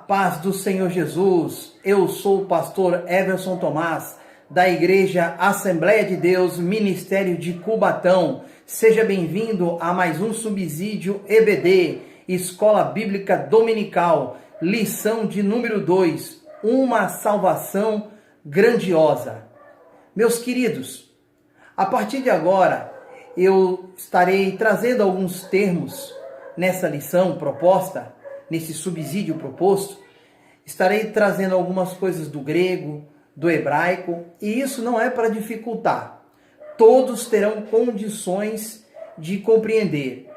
paz do Senhor Jesus. Eu sou o pastor Everson Tomás, da Igreja Assembleia de Deus, Ministério de Cubatão. Seja bem-vindo a mais um Subsídio EBD, Escola Bíblica Dominical, lição de número 2, uma salvação grandiosa. Meus queridos, a partir de agora, eu estarei trazendo alguns termos nessa lição proposta, nesse subsídio proposto. Estarei trazendo algumas coisas do grego, do hebraico, e isso não é para dificultar. Todos terão condições de compreender,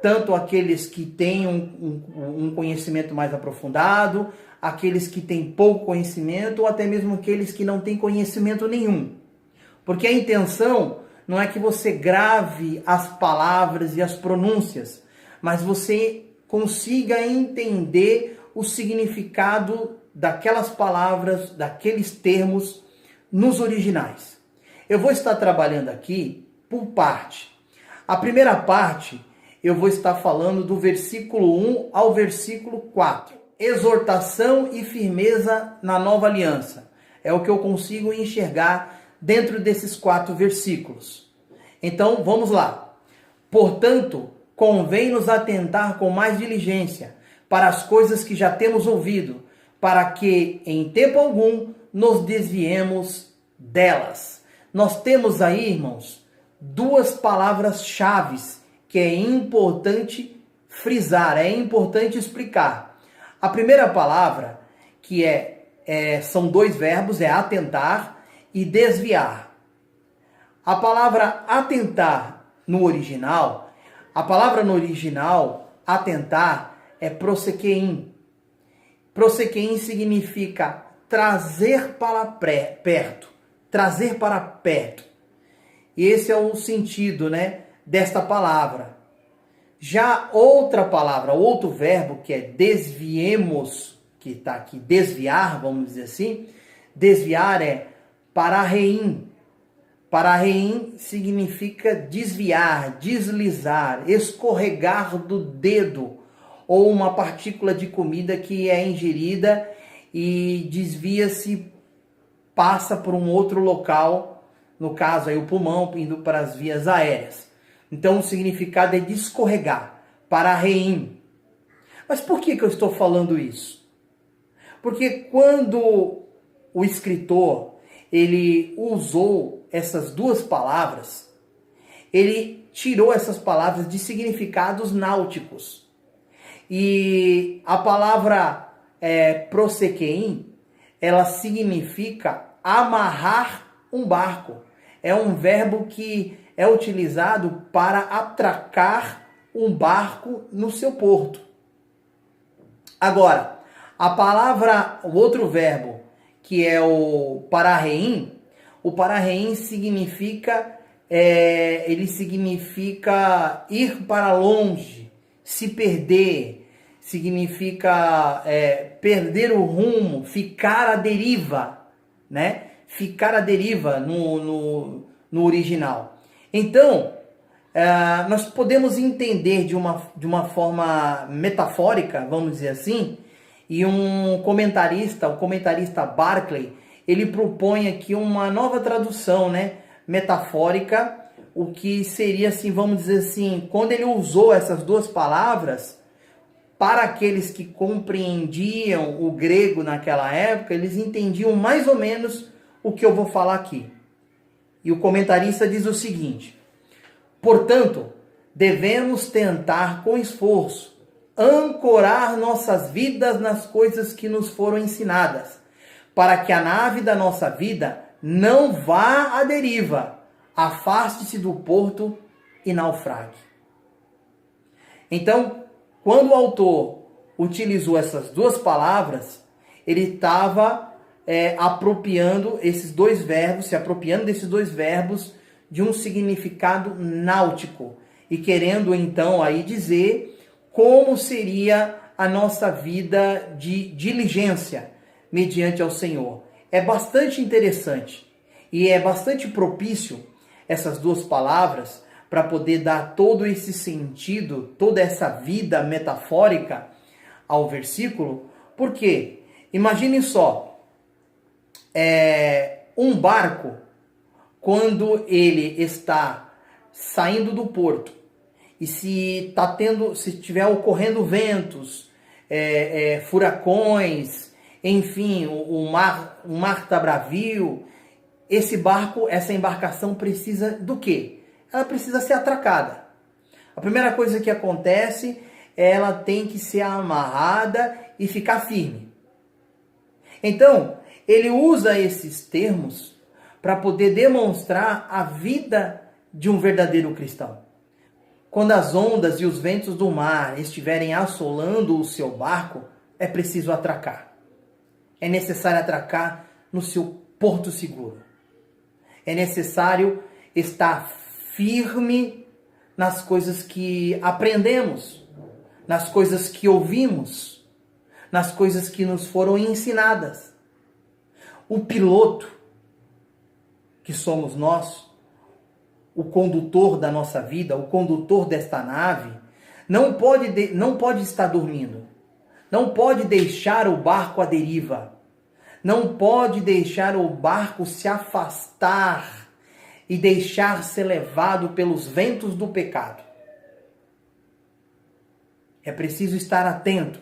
tanto aqueles que têm um conhecimento mais aprofundado, aqueles que têm pouco conhecimento, ou até mesmo aqueles que não têm conhecimento nenhum. Porque a intenção não é que você grave as palavras e as pronúncias, mas você consiga entender o significado daquelas palavras, daqueles termos nos originais. Eu vou estar trabalhando aqui por parte. A primeira parte, eu vou estar falando do versículo 1 ao versículo 4. Exortação e firmeza na nova aliança. É o que eu consigo enxergar dentro desses 4 versículos. Então, vamos lá. Portanto, convém nos atentar com mais diligência para as coisas que já temos ouvido, para que, em tempo algum, nos desviemos delas. Nós temos aí, irmãos, 2 palavras-chave que é importante frisar, é importante explicar. A primeira palavra, que são 2 verbos, é atentar e desviar. A palavra atentar no original, atentar, é prosequein. Prosequein significa trazer para perto, trazer para perto. E esse é o sentido, desta palavra. Já outra palavra, outro verbo que é desviemos, que está aqui, desviar, vamos dizer assim, desviar é pararein. Pararein significa desviar, deslizar, escorregar do dedo, ou uma partícula de comida que é ingerida e desvia-se, passa por um outro local, no caso aí o pulmão, indo para as vias aéreas. Então o significado é de escorregar, pararein. Mas por que eu estou falando isso? Porque quando o escritor ele usou essas 2 palavras, ele tirou essas palavras de significados náuticos. E a palavra prosequein, ela significa amarrar um barco. É um verbo que é utilizado para atracar um barco no seu porto. Agora, o outro verbo, que é o pararein significa, ele significa ir para longe, se perder, significa perder o rumo, ficar à deriva, Ficar à deriva no original. Então, nós podemos entender de uma forma metafórica, vamos dizer assim, e o comentarista Barclay, ele propõe aqui uma nova tradução, metafórica, o que seria assim, vamos dizer assim, quando ele usou essas 2 palavras, para aqueles que compreendiam o grego naquela época, eles entendiam mais ou menos o que eu vou falar aqui. E o comentarista diz o seguinte: portanto, devemos tentar com esforço ancorar nossas vidas nas coisas que nos foram ensinadas, para que a nave da nossa vida não vá à deriva, afaste-se do porto e naufrague. Então, quando o autor utilizou essas 2 palavras, ele estava apropriando esses 2 verbos, se apropriando desses 2 verbos de um significado náutico e querendo então aí dizer como seria a nossa vida de diligência mediante ao Senhor. É bastante interessante e é bastante propício essas 2 palavras para poder dar todo esse sentido, toda essa vida metafórica ao versículo, Por quê? Imagine só, um barco, quando ele está saindo do porto, e se estiver ocorrendo ventos, furacões, enfim, o mar está bravio, essa embarcação precisa do quê? Ela precisa ser atracada. A primeira coisa que acontece é ela tem que ser amarrada e ficar firme. Então, ele usa esses termos para poder demonstrar a vida de um verdadeiro cristão. Quando as ondas e os ventos do mar estiverem assolando o seu barco, é preciso atracar. É necessário atracar no seu porto seguro. É necessário estar firme nas coisas que aprendemos, nas coisas que ouvimos, nas coisas que nos foram ensinadas. O piloto, que somos nós, o condutor da nossa vida, o condutor desta nave, não pode estar dormindo. Não pode deixar o barco à deriva. Não pode deixar o barco se afastar e deixar ser levado pelos ventos do pecado. É preciso estar atento.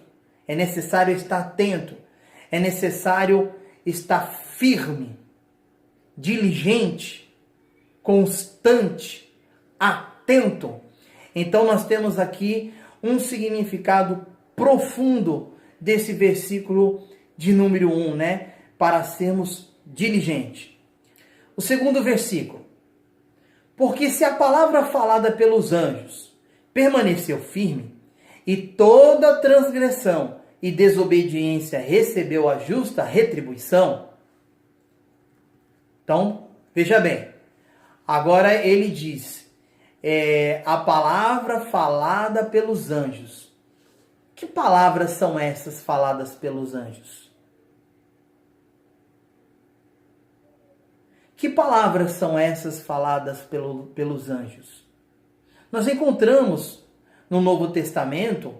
É necessário estar atento. É necessário estar firme, diligente, constante, atento. Então nós temos aqui um significado profundo desse versículo de número 1, né? Para sermos diligentes. O segundo versículo. Porque se a palavra falada pelos anjos permaneceu firme, e toda transgressão e desobediência recebeu a justa retribuição. Então, veja bem. Agora ele diz, a palavra falada pelos anjos. Que palavras são essas faladas pelos anjos? Que palavras são essas faladas pelos anjos? Nós encontramos no Novo Testamento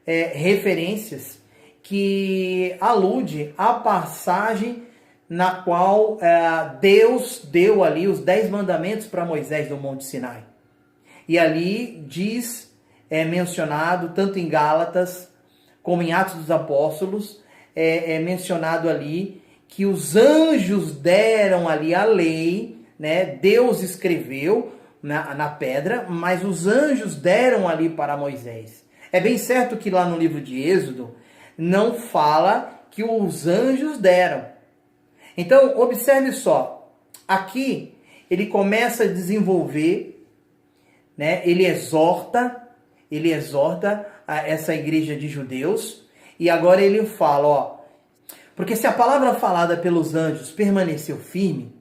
referências que aludem à passagem na qual Deus deu ali os 10 mandamentos para Moisés no Monte Sinai. E ali é mencionado, tanto em Gálatas como em Atos dos Apóstolos, é mencionado ali que os anjos deram ali a lei, né? Deus escreveu na pedra, mas os anjos deram ali para Moisés. É bem certo que lá no livro de Êxodo não fala que os anjos deram. Então, observe só, aqui ele começa a desenvolver, né? Ele exorta essa igreja de judeus, e agora ele fala, porque se a palavra falada pelos anjos permaneceu firme,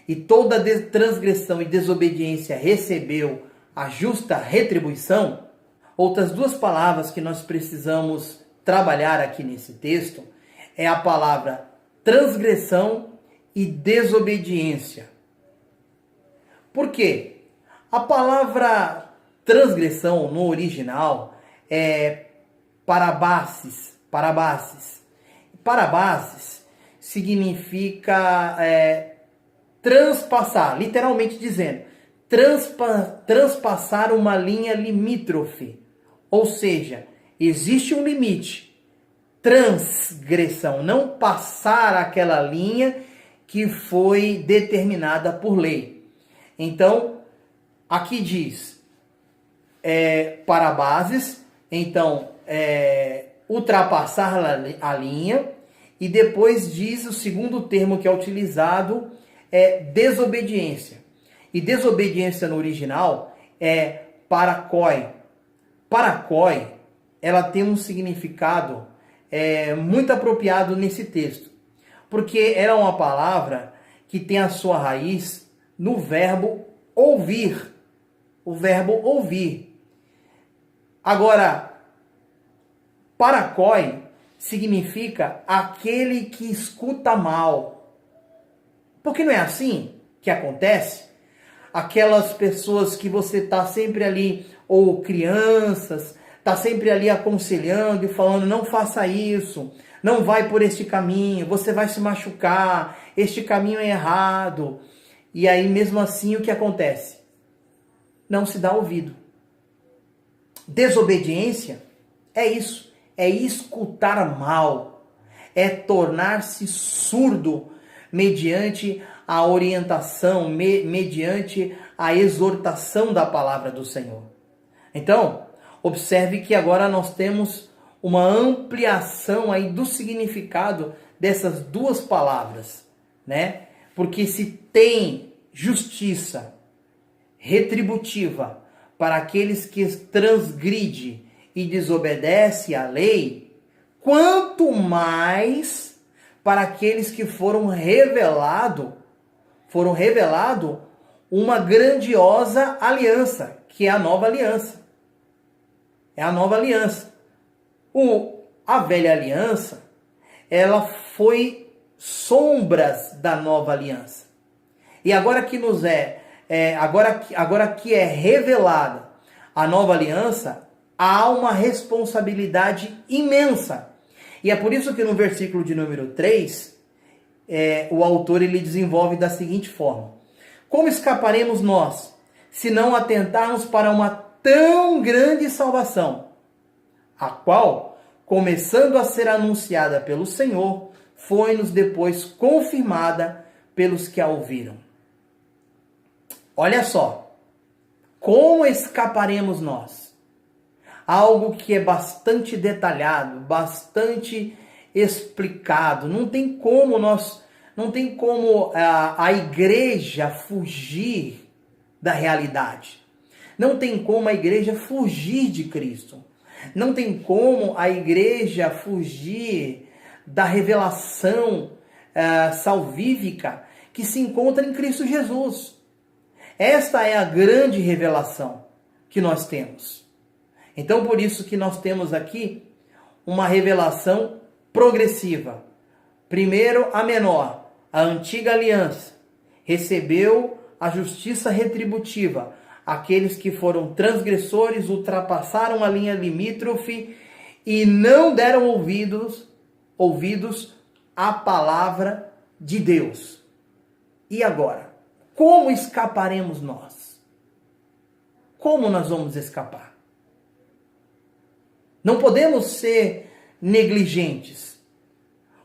e toda transgressão e desobediência recebeu a justa retribuição, outras duas palavras que nós precisamos trabalhar aqui nesse texto é a palavra transgressão e desobediência. Por quê? A palavra transgressão no original é parabases. Parabases significa transpassar, literalmente dizendo, transpassar uma linha limítrofe. Ou seja, existe um limite. Transgressão, não passar aquela linha que foi determinada por lei. Então, aqui diz parabases, então ultrapassar a linha, e depois diz o segundo termo que é utilizado é desobediência. E desobediência no original é parakoi. Parakoi, ela tem um significado muito apropriado nesse texto, porque ela é uma palavra que tem a sua raiz no verbo ouvir. O verbo ouvir. Agora, parakoi significa aquele que escuta mal. Porque não é assim que acontece? Aquelas pessoas que você está sempre ali, ou crianças, está sempre ali aconselhando e falando, não faça isso, não vai por este caminho, você vai se machucar, este caminho é errado. E aí mesmo assim o que acontece? Não se dá ouvido. Desobediência é isso, é escutar mal, é tornar-se surdo mediante a orientação, mediante a exortação da palavra do Senhor. Então, observe que agora nós temos uma ampliação aí do significado dessas duas palavras, né? Porque se tem justiça retributiva para aqueles que transgride e desobedece à lei, quanto mais para aqueles que foram revelado uma grandiosa aliança, que é a nova aliança. É a nova aliança. A velha aliança, ela foi sombras da nova aliança. E agora que agora que é revelada a nova aliança, há uma responsabilidade imensa. E é por isso que no versículo de número 3, o autor ele desenvolve da seguinte forma: como escaparemos nós, se não atentarmos para uma tão grande salvação, a qual, começando a ser anunciada pelo Senhor, foi-nos depois confirmada pelos que a ouviram. Olha só, como escaparemos nós? Algo que é bastante detalhado, bastante explicado. Não tem como a igreja fugir da realidade. Não tem como a igreja fugir de Cristo. Não tem como a igreja fugir da revelação salvífica que se encontra em Cristo Jesus. Esta é a grande revelação que nós temos. Então, por isso que nós temos aqui uma revelação progressiva. Primeiro, a menor, a antiga aliança, recebeu a justiça retributiva. Aqueles que foram transgressores, ultrapassaram a linha limítrofe e não deram ouvidos à palavra de Deus. E agora? Como escaparemos nós? Como nós vamos escapar? Não podemos ser negligentes.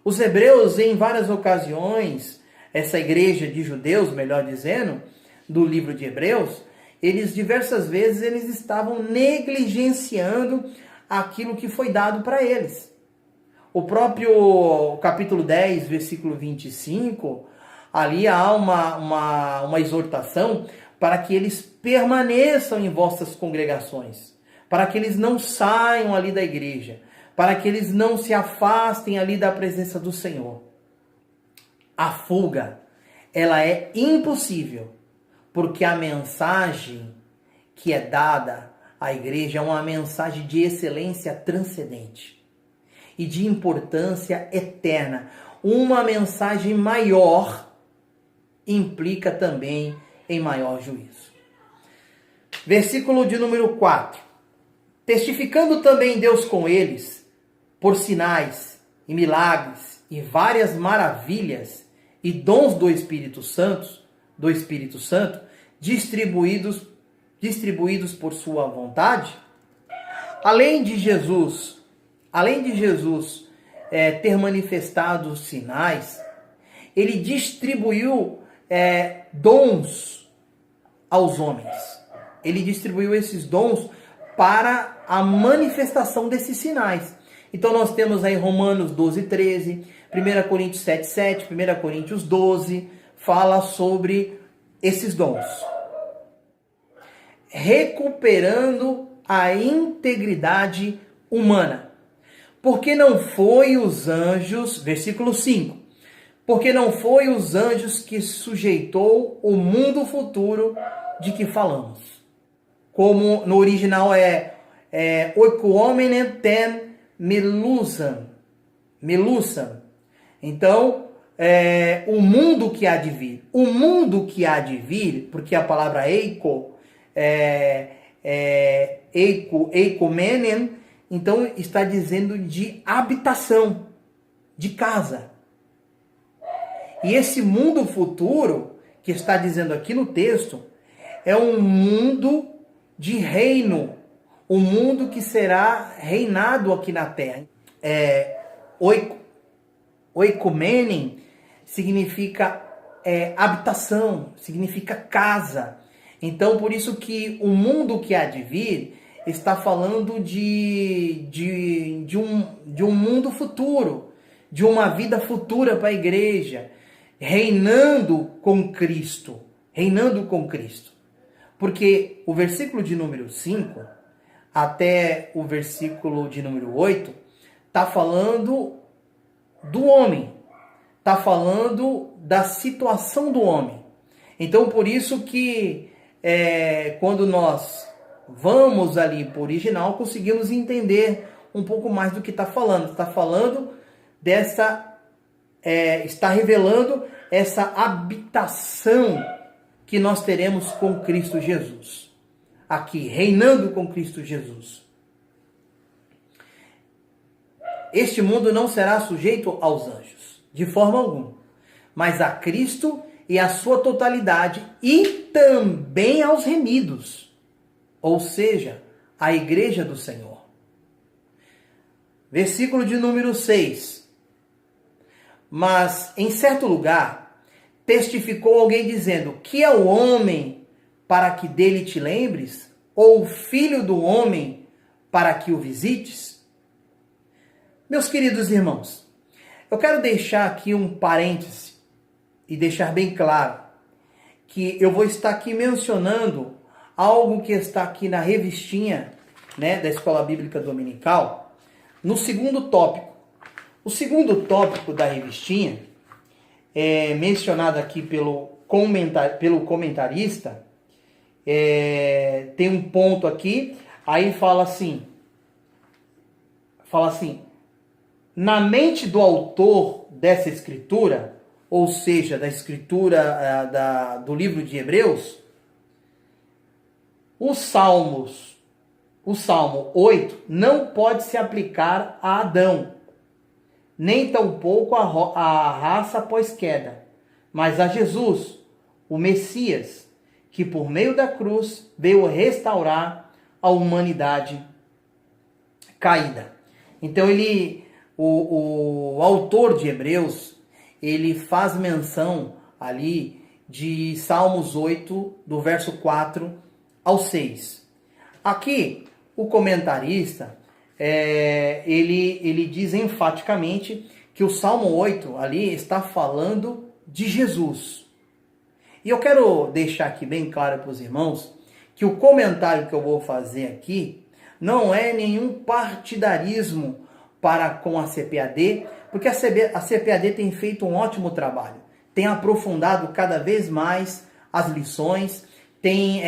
Os hebreus, em várias ocasiões, essa igreja de judeus, melhor dizendo, do livro de Hebreus, eles diversas vezes eles estavam negligenciando aquilo que foi dado para eles. O próprio capítulo 10, versículo 25, ali há uma exortação para que eles permaneçam em vossas congregações, para que eles não saiam ali da igreja, para que eles não se afastem ali da presença do Senhor. A fuga, ela é impossível, porque a mensagem que é dada à igreja é uma mensagem de excelência transcendente e de importância eterna. Uma mensagem maior implica também em maior juízo. Versículo de número 4. Testificando também Deus com eles, por sinais e milagres e várias maravilhas e dons do Espírito Santo, distribuídos por sua vontade. Além de Jesus ter manifestado os sinais, ele distribuiu dons aos homens. Ele distribuiu esses dons para a manifestação desses sinais. Então nós temos aí Romanos 12, 13, 1 Coríntios 7, 7, 1 Coríntios 12, fala sobre esses dons. Recuperando a integridade humana. Porque não foi os anjos, versículo 5, porque não foi os anjos que sujeitou o mundo futuro de que falamos. Como no original oikoumenen ten melusam. Então, o mundo que há de vir. O mundo que há de vir, porque a palavra eiko, eikumenon, então está dizendo de habitação, de casa. E esse mundo futuro, que está dizendo aqui no texto, é um mundo de reino, um mundo que será reinado aqui na terra. Oikomenon significa habitação, significa casa. Então, por isso que o mundo que há de vir está falando de um mundo futuro, de uma vida futura para a igreja, reinando com Cristo. Reinando com Cristo. Porque o versículo de número 5 até o versículo de número 8 está falando do homem. Está falando da situação do homem. Então, por isso que quando nós vamos ali para o original, conseguimos entender um pouco mais do que está falando. Está falando está revelando essa habitação que nós teremos com Cristo Jesus. Aqui, reinando com Cristo Jesus. Este mundo não será sujeito aos anjos, de forma alguma, mas a Cristo e a sua totalidade, e também aos remidos, ou seja, a igreja do Senhor. Versículo de número 6. Mas em certo lugar testificou alguém dizendo: que é o homem para que dele te lembres? Ou o filho do homem para que o visites? Meus queridos irmãos, eu quero deixar aqui um parêntese e deixar bem claro que eu vou estar aqui mencionando algo que está aqui na revistinha, da Escola Bíblica Dominical, no segundo tópico. O segundo tópico da revistinha, mencionado aqui pelo comentarista, tem um ponto aqui, aí fala assim, na mente do autor dessa escritura, ou seja, da escritura do livro de Hebreus, o Salmo 8 não pode se aplicar a Adão, nem tampouco a raça após queda, mas a Jesus, o Messias, que por meio da cruz veio restaurar a humanidade caída. Então o autor de Hebreus, ele faz menção ali de Salmos 8, do verso 4 ao 6. Aqui, o comentarista, ele diz enfaticamente que o Salmo 8 ali está falando de Jesus. E eu quero deixar aqui bem claro para os irmãos que o comentário que eu vou fazer aqui não é nenhum partidarismo para com a CPAD, porque a CPAD tem feito um ótimo trabalho, tem aprofundado cada vez mais as lições, tem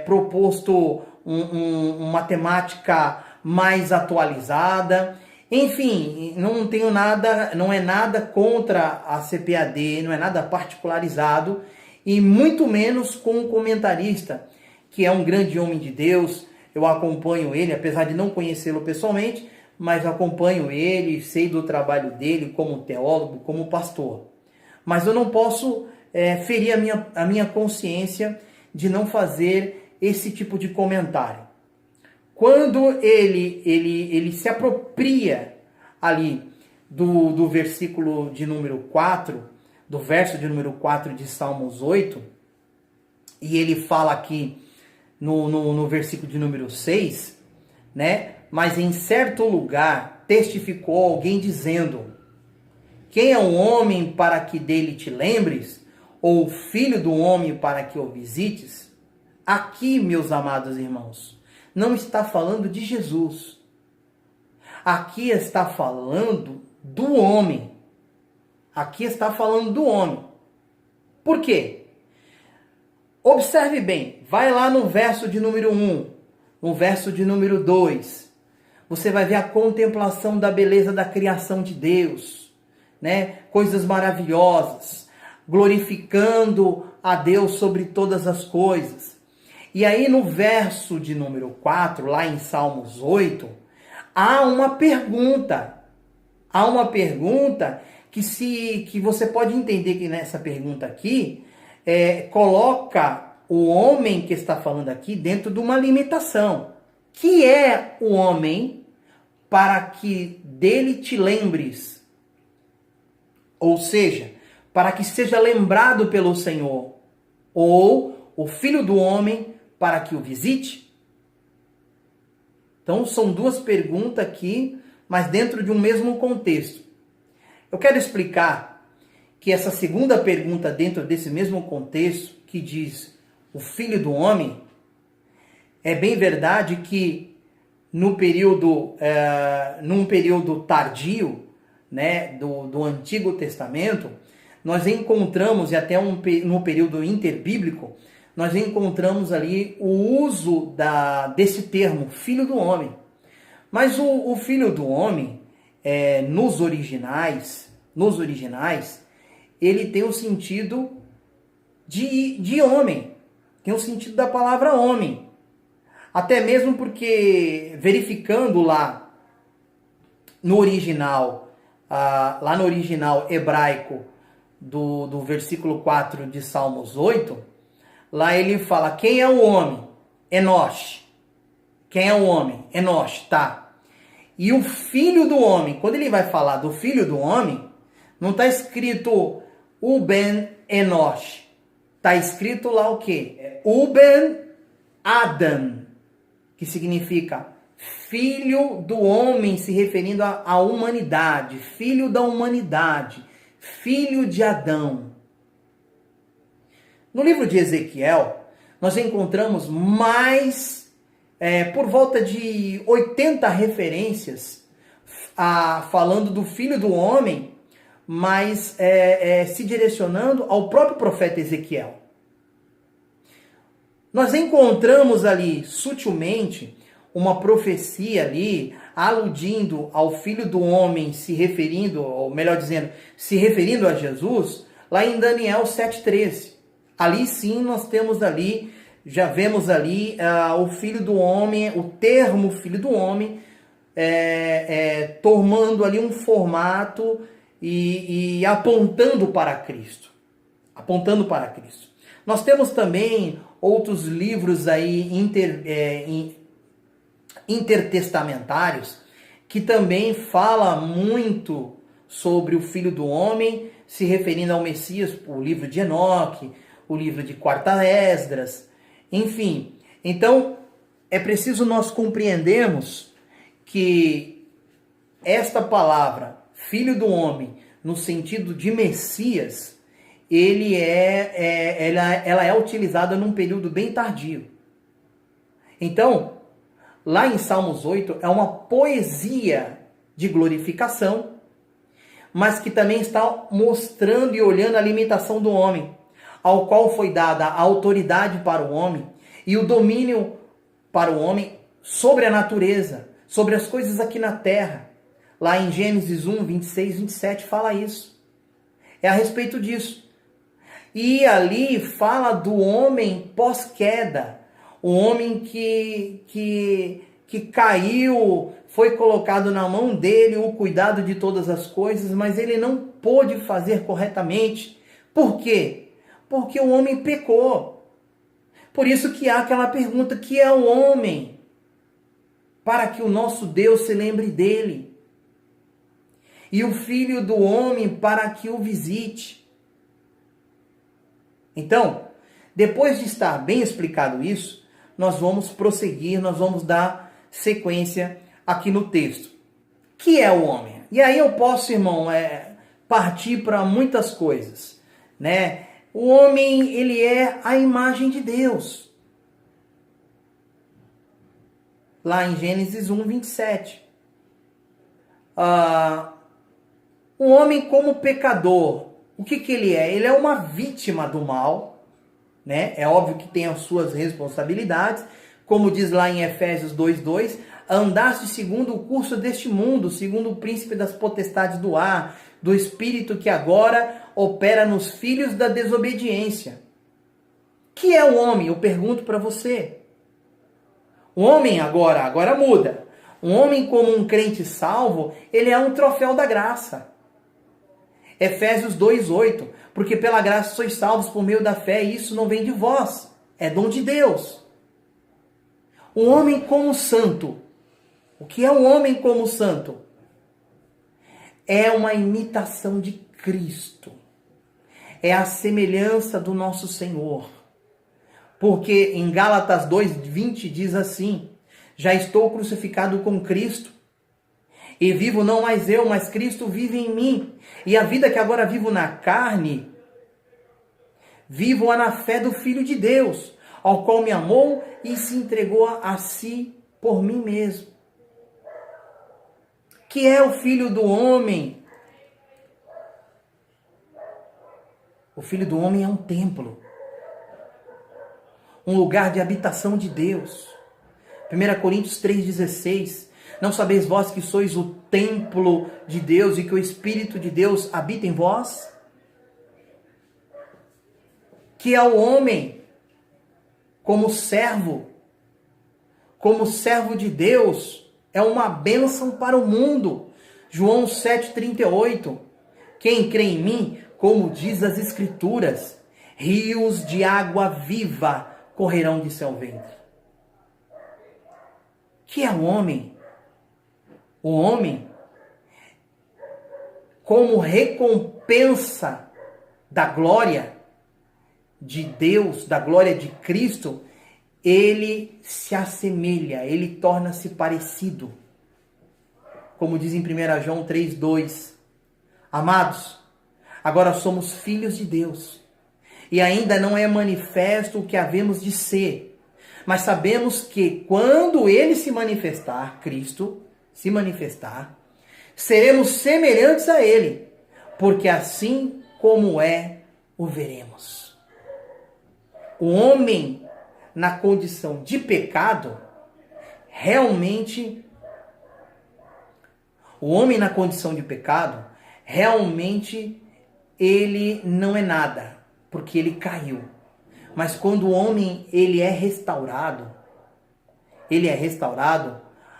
proposto uma temática mais atualizada. Enfim, não é nada contra a CPAD, não é nada particularizado, e muito menos com um comentarista, que é um grande homem de Deus. Eu acompanho ele, apesar de não conhecê-lo pessoalmente, mas acompanho ele, sei do trabalho dele como teólogo, como pastor. Mas eu não posso ferir a minha consciência de não fazer esse tipo de comentário. Quando ele se apropria ali do versículo de número 4, do verso de número 4 de Salmos 8, e ele fala aqui no versículo de número 6, mas em certo lugar testificou alguém dizendo: quem é o homem para que dele te lembres? Ou o filho do homem para que o visites? Aqui, meus amados irmãos, não está falando de Jesus. Aqui está falando do homem. Aqui está falando do homem. Por quê? Observe bem, vai lá no verso de número 1, no verso de número 2. Você vai ver a contemplação da beleza da criação de Deus, coisas maravilhosas, glorificando a Deus sobre todas as coisas. E aí no verso de número 4, lá em Salmos 8, há uma pergunta. Há uma pergunta que você pode entender que nessa pergunta aqui coloca o homem que está falando aqui dentro de uma limitação. Que é o homem para que dele te lembres? Ou seja, para que seja lembrado pelo Senhor. Ou o filho do homem para que o visite? Então são duas perguntas aqui, mas dentro de um mesmo contexto. Eu quero explicar que essa segunda pergunta dentro desse mesmo contexto, que diz o filho do homem, é bem verdade que num período tardio, né, do Antigo Testamento, nós encontramos, e até no período interbíblico, nós encontramos ali o uso desse termo, filho do homem. Mas o filho do homem, nos originais, ele tem o sentido de homem, tem o sentido da palavra homem. Até mesmo porque, verificando lá no original hebraico do versículo 4 de Salmos 8, lá ele fala, quem é o homem? Enosh. Quem é o homem? Enosh, tá. E o filho do homem, quando ele vai falar do filho do homem, não está escrito Uben Enosh. Está escrito lá o quê? Uben Adam, que significa filho do homem, se referindo à humanidade, filho da humanidade, filho de Adão. No livro de Ezequiel, nós encontramos mais, por volta de 80 referências falando do filho do homem, mas se direcionando ao próprio profeta Ezequiel. Nós encontramos ali, sutilmente, uma profecia ali, aludindo ao filho do homem, se referindo, ou melhor dizendo, se referindo a Jesus, lá em Daniel 7,13. Ali sim nós temos ali, já vemos ali o filho do homem, o termo filho do homem, tomando ali um formato e apontando para Cristo. Apontando para Cristo. Nós temos também outros livros aí intertestamentários que também fala muito sobre o Filho do Homem, se referindo ao Messias, o livro de Enoque, o livro de Quarta Esdras, enfim. Então, é preciso nós compreendermos que esta palavra, Filho do Homem, no sentido de Messias, ela é utilizada num período bem tardio. Então, lá em Salmos 8, é uma poesia de glorificação, mas que também está mostrando e olhando a limitação do homem, ao qual foi dada a autoridade para o homem e o domínio para o homem sobre a natureza, sobre as coisas aqui na terra. Lá em Gênesis 1, 26, 27 fala isso. É a respeito disso. E ali fala do homem pós-queda, o homem que caiu, foi colocado na mão dele o cuidado de todas as coisas, mas ele não pôde fazer corretamente. Por quê? Porque o homem pecou. Por isso que há aquela pergunta, que é o homem? Para que o nosso Deus se lembre dele. E o filho do homem para que o visite. Então, depois de estar bem explicado isso, nós vamos prosseguir, nós vamos dar sequência aqui no texto. Que é o homem? E aí eu posso, irmão, partir para muitas coisas, né? O homem, ele é a imagem de Deus. Lá em Gênesis 1, 27. O homem como pecador, o que ele é? Ele é uma vítima do mal, né? É óbvio que tem as suas responsabilidades, como diz lá em Efésios 2:2, andaste segundo o curso deste mundo, segundo o príncipe das potestades do ar, do espírito que agora opera nos filhos da desobediência. Que é o homem? Eu pergunto para você. O homem agora muda. Um homem como um crente salvo, ele é um troféu da graça. Efésios 2:8. Porque pela graça sois salvos por meio da fé, e isso não vem de vós, é dom de Deus. O homem como santo. O que é um homem como santo? É uma imitação de Cristo. É a semelhança do nosso Senhor. Porque em Gálatas 2:20 diz assim: já estou crucificado com Cristo, e vivo não mais eu, mas Cristo vive em mim. E a vida que agora vivo na carne, vivo-a na fé do Filho de Deus, ao qual me amou e se entregou a si por mim mesmo. Que é o Filho do homem? O Filho do homem é um templo, um lugar de habitação de Deus. 1 Coríntios 3,16. Não sabeis vós que sois o templo de Deus e que o Espírito de Deus habita em vós? Que é o homem como servo de Deus, é uma bênção para o mundo. João 7,38. Quem crê em mim, como diz as Escrituras, rios de água viva correrão de seu ventre. Que é o homem? O homem, como recompensa da glória de Deus, da glória de Cristo, ele se assemelha, ele torna-se parecido. Como diz em 1 João 3,2. Amados, agora somos filhos de Deus, e ainda não é manifesto o que havemos de ser, mas sabemos que quando ele se manifestar, Cristo se manifestar, seremos semelhantes a ele, porque assim como é, o veremos. O homem na condição de pecado, realmente ele não é nada, porque ele caiu. Mas quando o homem ele é restaurado,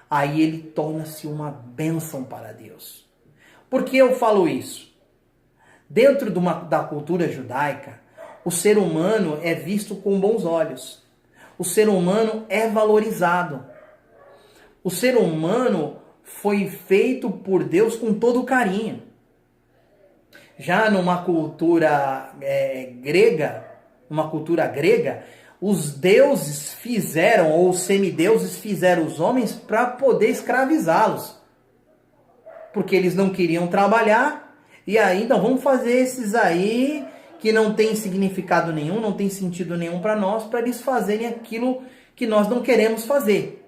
aí ele torna-se uma bênção para Deus. Por que eu falo isso? Dentro da cultura judaica, o ser humano é visto com bons olhos. O ser humano é valorizado. O ser humano foi feito por Deus com todo carinho. Já numa cultura grega, os deuses fizeram, ou os semideuses fizeram os homens para poder escravizá-los. Porque eles não queriam trabalhar, e aí, então vamos fazer esses aí que não tem significado nenhum, não tem sentido nenhum para nós, para eles fazerem aquilo que nós não queremos fazer.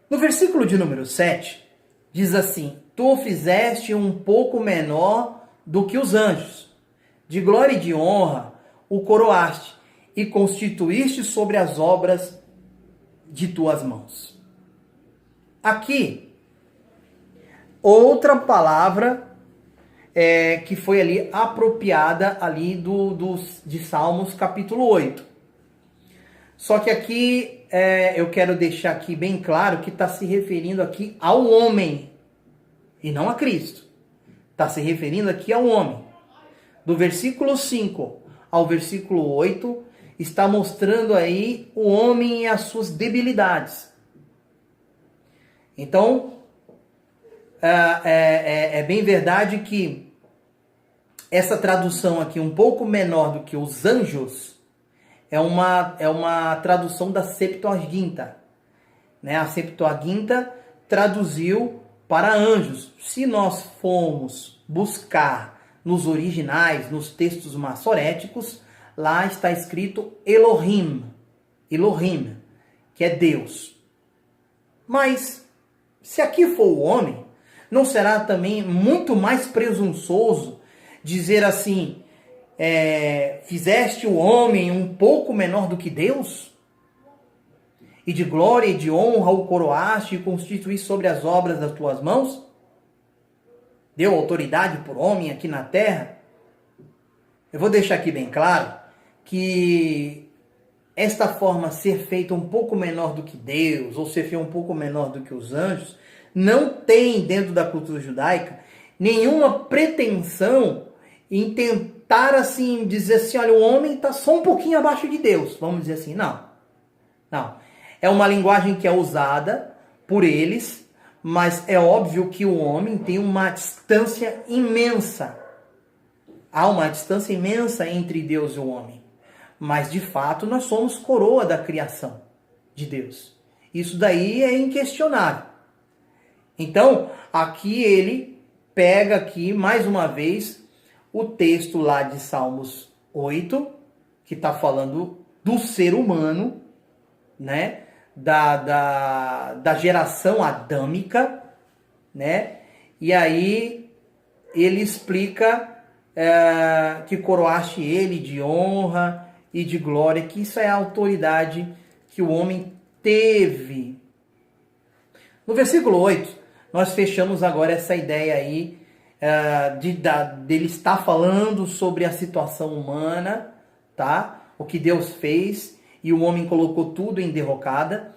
No versículo de número 7, diz assim: tu o fizeste um pouco menor do que os anjos, de glória e de honra o coroaste, e constituíste sobre as obras de tuas mãos. Aqui, outra palavra que foi ali apropriada ali de Salmos capítulo 8. Só que aqui eu quero deixar aqui bem claro que está se referindo aqui ao homem e não a Cristo. Está se referindo aqui ao homem. Do versículo 5 ao versículo 8 está mostrando aí o homem e as suas debilidades. Então, é bem verdade que essa tradução aqui, um pouco menor do que os anjos, é uma tradução da Septuaginta. Né? A Septuaginta traduziu para anjos. Se nós formos buscar nos originais, nos textos massoréticos, lá está escrito Elohim, que é Deus. Mas, se aqui for o homem, não será também muito mais presunçoso dizer assim, fizeste o homem um pouco menor do que Deus? E de glória e de honra o coroaste e constituíste sobre as obras das tuas mãos? Deu autoridade por homem aqui na terra? Eu vou deixar aqui bem claro que esta forma ser feita um pouco menor do que Deus, ou ser feita um pouco menor do que os anjos, não tem dentro da cultura judaica nenhuma pretensão em tentar assim dizer assim, olha, o homem está só um pouquinho abaixo de Deus, vamos dizer assim, não. É uma linguagem que é usada por eles, mas é óbvio que o homem tem uma distância imensa. Há uma distância imensa entre Deus e o homem. Mas, de fato, nós somos coroa da criação de Deus. Isso daí é inquestionável. Então, aqui ele pega aqui, mais uma vez, o texto lá de Salmos 8, que está falando do ser humano, né? Da geração adâmica, né? E aí ele explica que coroaste ele de honra e de glória, que isso é a autoridade que o homem teve. No versículo 8, nós fechamos agora essa ideia aí dele estar falando sobre a situação humana, tá? O que Deus fez e o homem colocou tudo em derrocada.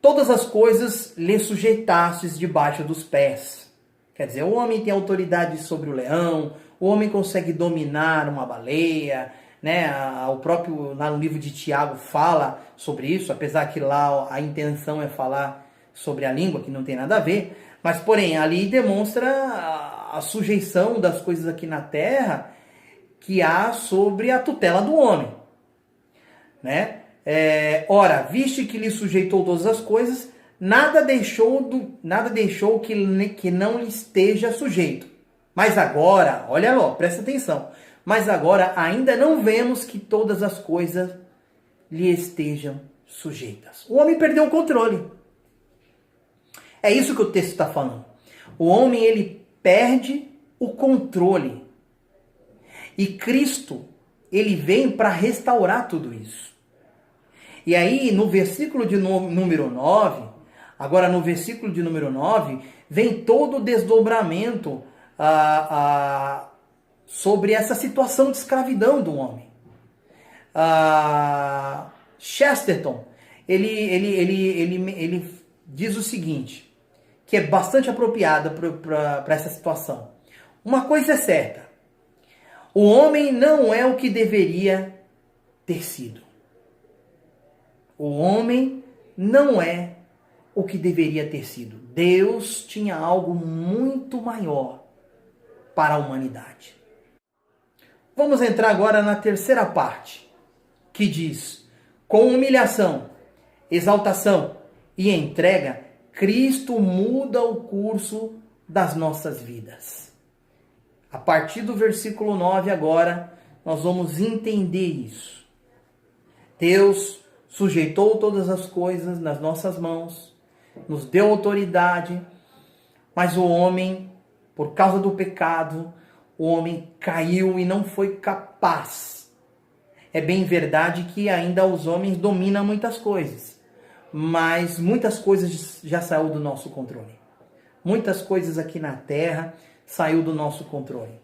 Todas as coisas lhe sujeitastes debaixo dos pés. Quer dizer, o homem tem autoridade sobre o leão, o homem consegue dominar uma baleia, né? O próprio, lá no livro de Tiago, fala sobre isso, apesar que lá a intenção é falar sobre a língua, que não tem nada a ver, mas porém, ali demonstra a sujeição das coisas aqui na terra que há sobre a tutela do homem, né? Ora, viste que lhe sujeitou todas as coisas, nada deixou que não lhe esteja sujeito. Mas agora, olha lá, presta atenção. Mas agora ainda não vemos que todas as coisas lhe estejam sujeitas. O homem perdeu o controle. É isso que o texto está falando. O homem, ele perde o controle. E Cristo, ele vem para restaurar tudo isso. E aí, no versículo de número 9, agora no versículo de número 9, vem todo o desdobramento sobre essa situação de escravidão do homem. Chesterton, ele diz o seguinte, que é bastante apropriado para essa situação. Uma coisa é certa, o homem não é o que deveria ter sido. O homem não é o que deveria ter sido. Deus tinha algo muito maior para a humanidade. Vamos entrar agora na terceira parte, que diz: com humilhação, exaltação e entrega, Cristo muda o curso das nossas vidas. A partir do versículo 9 agora, nós vamos entender isso. Deus sujeitou todas as coisas nas nossas mãos, nos deu autoridade, mas o homem, por causa do pecado, o homem caiu e não foi capaz. É bem verdade que ainda os homens dominam muitas coisas, mas muitas coisas já saiu do nosso controle. Muitas coisas aqui na terra saiu do nosso controle.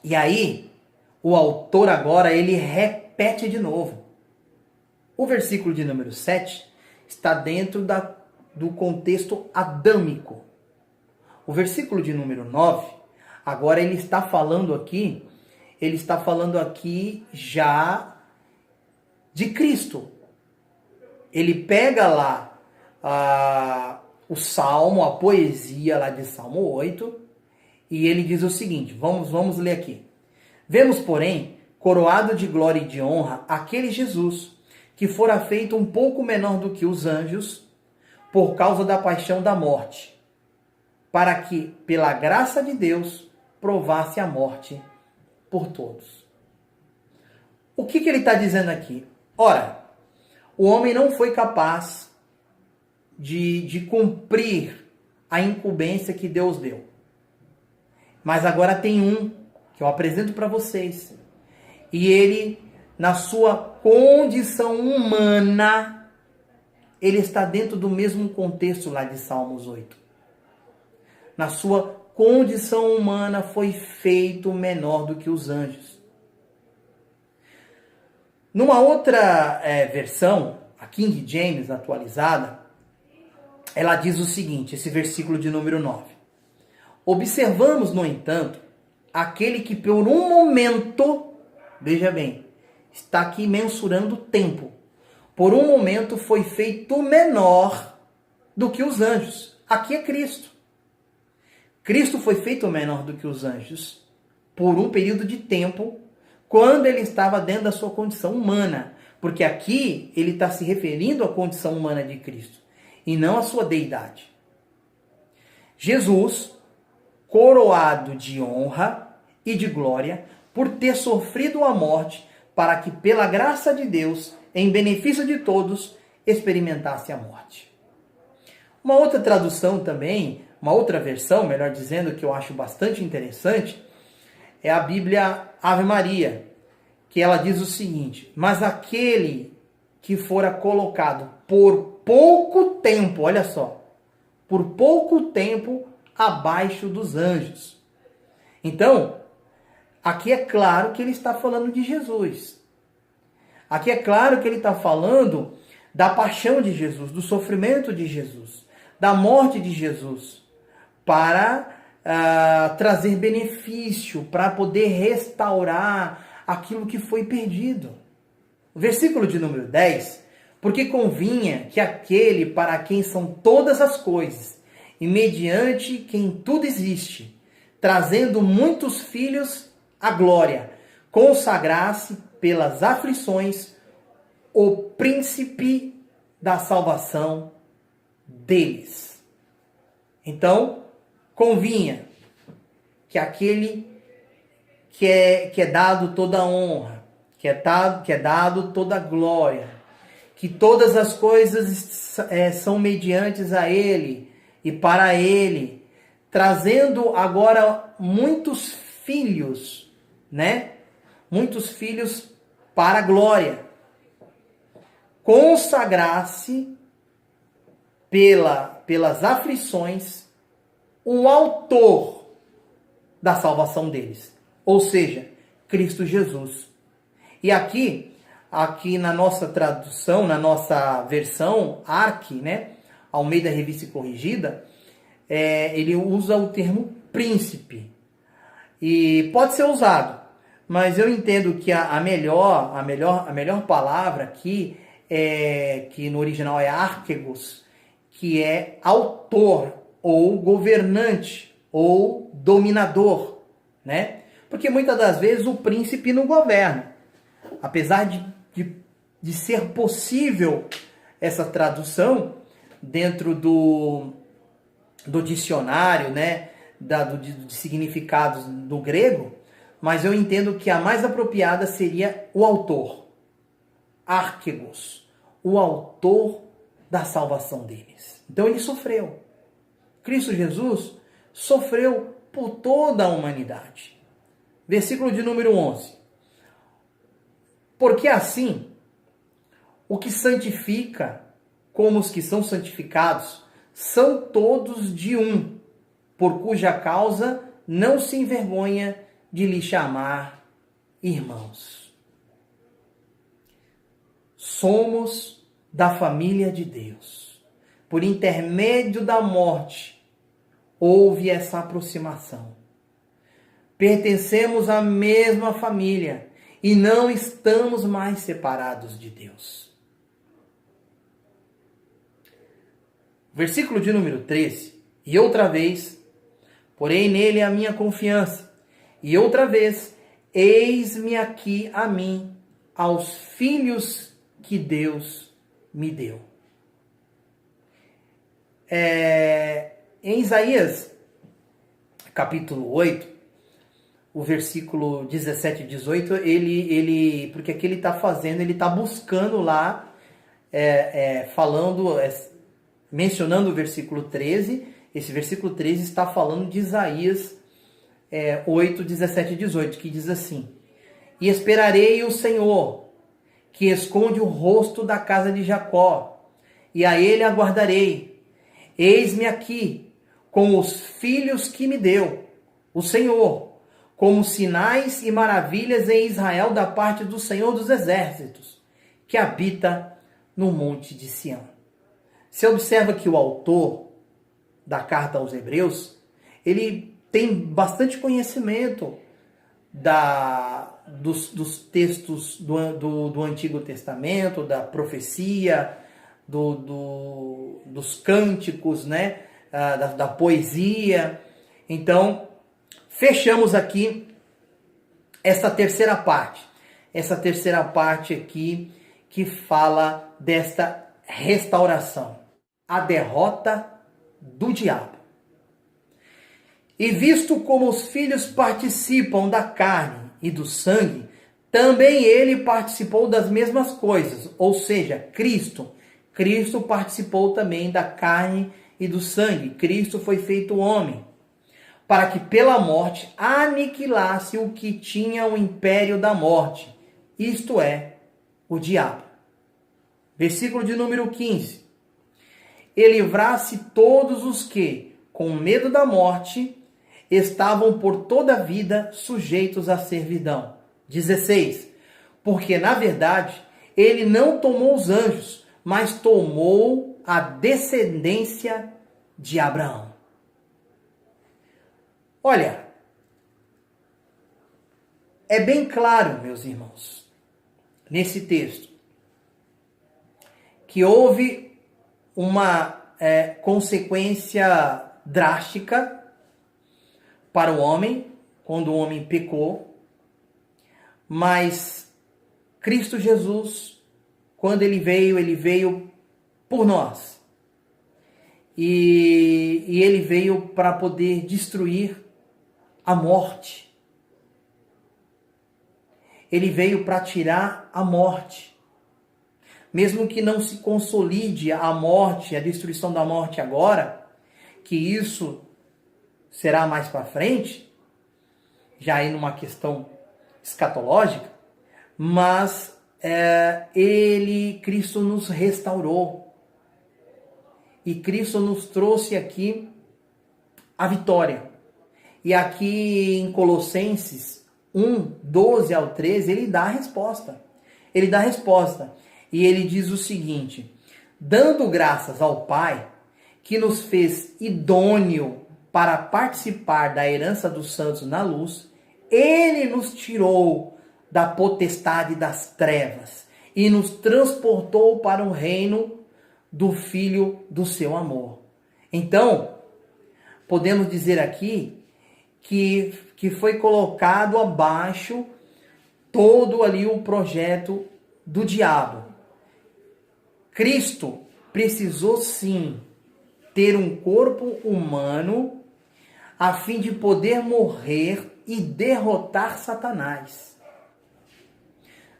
E aí, o autor agora, ele repete de novo. O versículo de número 7 está dentro do contexto adâmico. O versículo de número 9, agora ele está falando aqui já de Cristo. Ele pega lá o salmo, a poesia lá de Salmo 8, e ele diz o seguinte, vamos ler aqui. Vemos, porém, coroado de glória e de honra, aquele Jesus, que fora feito um pouco menor do que os anjos, por causa da paixão da morte, para que, pela graça de Deus, provasse a morte por todos. O que ele está dizendo aqui? Ora, o homem não foi capaz de cumprir a incumbência que Deus deu. Mas agora tem um que eu apresento para vocês. E ele, na sua condição humana, ele está dentro do mesmo contexto lá de Salmos 8. Na sua condição humana foi feito menor do que os anjos. Numa outra versão, a King James atualizada, ela diz o seguinte, esse versículo de número 9. Observamos, no entanto, aquele que por um momento, veja bem, está aqui mensurando o tempo, por um momento foi feito menor do que os anjos. Aqui é Cristo. Cristo foi feito menor do que os anjos por um período de tempo, quando ele estava dentro da sua condição humana. Porque aqui ele está se referindo à condição humana de Cristo, e não à sua deidade. Jesus, coroado de honra e de glória, por ter sofrido a morte, para que pela graça de Deus, em benefício de todos, experimentasse a morte. Uma outra tradução também, uma outra versão, melhor dizendo, que eu acho bastante interessante, é a Bíblia Ave Maria, que ela diz o seguinte: mas aquele que fora colocado por pouco tempo, olha só, por pouco tempo abaixo dos anjos. Então, aqui é claro que ele está falando de Jesus. Aqui é claro que ele está falando da paixão de Jesus, do sofrimento de Jesus, da morte de Jesus, para trazer benefício, para poder restaurar aquilo que foi perdido. O versículo de número 10, porque convinha que aquele para quem são todas as coisas, e mediante quem tudo existe, trazendo muitos filhos à glória, consagrasse pelas aflições o príncipe da salvação deles. Então, convinha que aquele que é dado toda a honra, que é dado toda a glória, que todas as coisas são mediantes a ele e para ele, trazendo agora muitos filhos, né? Muitos filhos para a glória. Consagrar-se pelas aflições o autor da salvação deles, ou seja, Cristo Jesus. E aqui na nossa tradução, na nossa versão ARC, né, Almeida Revista e Corrigida, ele usa o termo príncipe. E pode ser usado, mas eu entendo que a melhor palavra aqui, que no original é archegos, que é autor, ou governante, ou dominador, né? Porque muitas das vezes o príncipe não governa. Apesar de ser possível essa tradução dentro do dicionário, né, de significados do grego, mas eu entendo que a mais apropriada seria o autor, archegos, o autor da salvação deles. Então ele sofreu. Cristo Jesus sofreu por toda a humanidade. Versículo de número 11. Porque assim, o que santifica, como os que são santificados, são todos de um, por cuja causa não se envergonha de lhe chamar irmãos. Somos da família de Deus. Por intermédio da morte, houve essa aproximação. Pertencemos à mesma família e não estamos mais separados de Deus. Versículo de número 13. E outra vez, porém nele a minha confiança. E outra vez, eis-me aqui a mim, aos filhos que Deus me deu. Em Isaías, capítulo 8, o versículo 17 e 18, porque aqui ele está fazendo, ele está buscando lá, mencionando o versículo 13, esse versículo 13 está falando de Isaías 8, 17 e 18, que diz assim: E esperarei o Senhor, que esconde o rosto da casa de Jacó, e a ele aguardarei. Eis-me aqui, com os filhos que me deu, o Senhor, como sinais e maravilhas em Israel da parte do Senhor dos Exércitos, que habita no monte de Sião. Você observa que o autor da carta aos Hebreus, ele tem bastante conhecimento dos textos do Antigo Testamento, da profecia, dos cânticos, né? Da poesia. Então, fechamos aqui essa terceira parte. Essa terceira parte aqui que fala desta restauração. A derrota do diabo. E visto como os filhos participam da carne e do sangue, também ele participou das mesmas coisas, ou seja, Cristo participou também da carne e do sangue. Cristo foi feito homem, para que pela morte aniquilasse o que tinha o império da morte, isto é, o diabo. Versículo de número 15. E livrasse todos os que, com medo da morte, estavam por toda a vida sujeitos à servidão. 16. Porque, na verdade, ele não tomou os anjos, mas tomou a descendência de Abraão. Olha, é bem claro, meus irmãos, nesse texto, que houve uma consequência drástica para o homem, quando o homem pecou, mas Cristo Jesus, quando ele veio por nós. E ele veio para poder destruir a morte. Ele veio para tirar a morte. Mesmo que não se consolide a morte, a destruição da morte agora, que isso será mais para frente, já aí numa questão escatológica, mas Cristo nos restaurou. E Cristo nos trouxe aqui a vitória. E aqui em Colossenses 1, 12 ao 13, ele dá a resposta. Ele dá a resposta. E ele diz o seguinte: dando graças ao Pai, que nos fez idôneo para participar da herança dos santos na luz, ele nos tirou da potestade das trevas e nos transportou para o reino do Filho do seu amor. Então, podemos dizer aqui que foi colocado abaixo todo ali o projeto do diabo. Cristo precisou sim ter um corpo humano a fim de poder morrer e derrotar Satanás.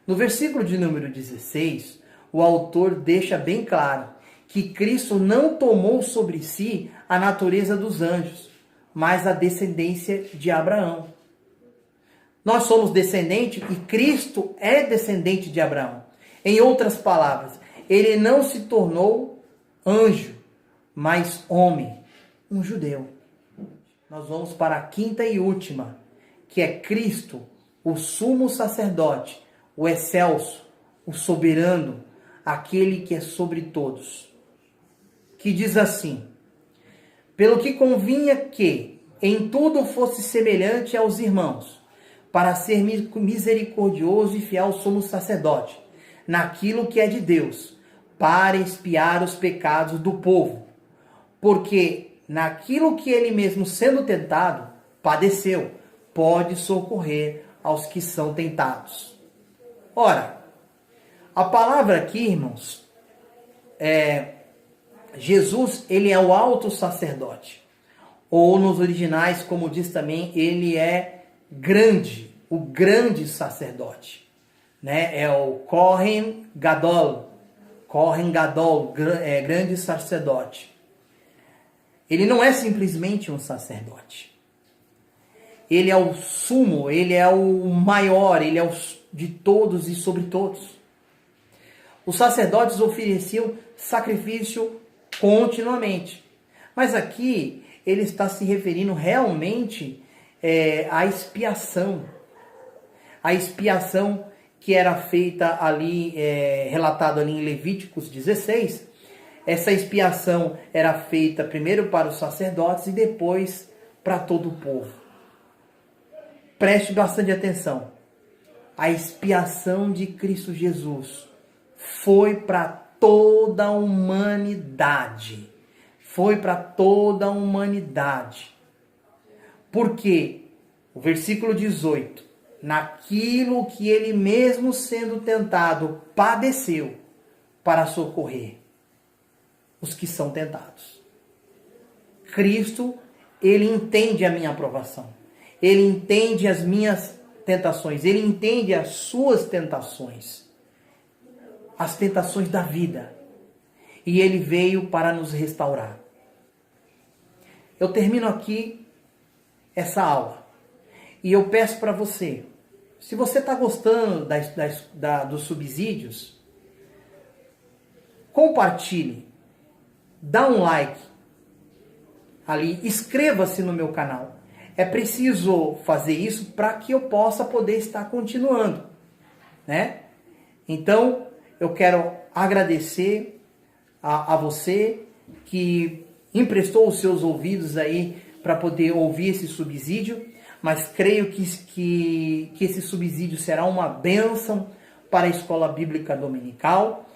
No versículo de número 16, o autor deixa bem claro que Cristo não tomou sobre si a natureza dos anjos, mas a descendência de Abraão. Nós somos descendentes e Cristo é descendente de Abraão. Em outras palavras, ele não se tornou anjo, mas homem, um judeu. Nós vamos para a quinta e última, que é Cristo, o sumo sacerdote, o excelso, o soberano, aquele que é sobre todos. Que diz assim: pelo que convinha que em tudo fosse semelhante aos irmãos, para ser misericordioso e fiel sumo sacerdote, naquilo que é de Deus, para expiar os pecados do povo. Porque naquilo que ele mesmo sendo tentado, padeceu, pode socorrer aos que são tentados. Ora, a palavra aqui, irmãos, Jesus, ele é o alto sacerdote. Ou nos originais, como diz também, ele é grande, o grande sacerdote. Né? É o Kohen Gadol, grande sacerdote. Ele não é simplesmente um sacerdote. Ele é o sumo, ele é o maior, ele é o de todos e sobre todos. Os sacerdotes ofereciam sacrifício continuamente. Mas aqui ele está se referindo realmente a expiação. A expiação que era feita ali, relatado ali em Levíticos 16, essa expiação era feita primeiro para os sacerdotes e depois para todo o povo. Preste bastante atenção. A expiação de Cristo Jesus foi para toda a humanidade. Foi para toda a humanidade. Porque o versículo 18, naquilo que ele mesmo sendo tentado, padeceu para socorrer os que são tentados. Cristo, ele entende a minha aprovação. Ele entende as minhas tentações. Ele entende as suas tentações. As tentações da vida. E ele veio para nos restaurar. Eu termino aqui essa aula. E eu peço para você, se você está gostando dos subsídios, compartilhe, dá um like ali, inscreva-se no meu canal. É preciso fazer isso para que eu possa poder estar continuando, né? Então, eu quero agradecer a você que emprestou os seus ouvidos aí para poder ouvir esse subsídio, mas creio que esse subsídio será uma bênção para a Escola Bíblica Dominical.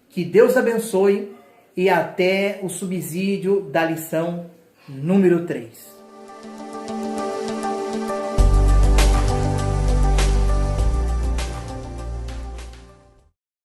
Que Deus abençoe e até o subsídio da lição número 3.